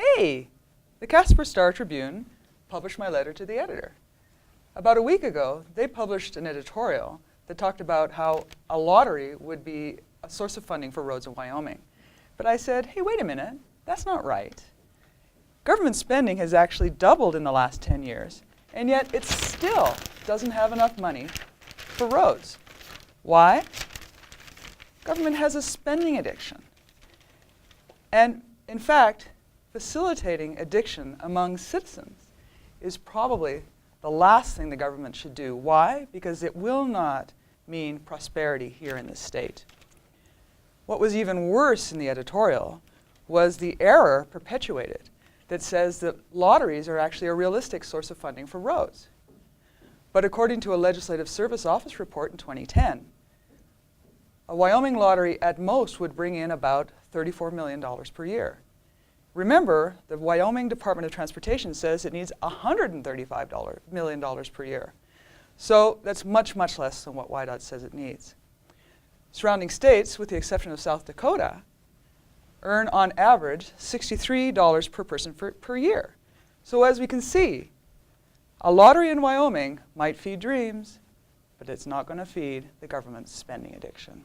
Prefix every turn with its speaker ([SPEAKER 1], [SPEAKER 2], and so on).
[SPEAKER 1] hey, the Casper Star-Tribune published my letter to the editor. About a week ago, they published an editorial that talked about how a lottery would be a source of funding for roads in Wyoming. But I said, hey, wait a minute, that's not right. Government spending has actually doubled in the last 10 years, and yet it still doesn't have enough money for roads. Why? Government has a spending addiction. And in fact, facilitating addiction among citizens is probably the last thing the government should do. Why? Because it will not mean prosperity here in this state. What was even worse in the editorial was the error perpetuated that says that lotteries are actually a realistic source of funding for roads. But according to a Legislative Service Office report in 2010, a Wyoming lottery at most would bring in about $34 million per year. Remember, the Wyoming Department of Transportation says it needs $135 million per year. So that's much, much less than what WYDOT says it needs. Surrounding states, with the exception of South Dakota, earn on average $63 per person per year. So as we can see, a lottery in Wyoming might feed dreams, but it's not going to feed the government's spending addiction.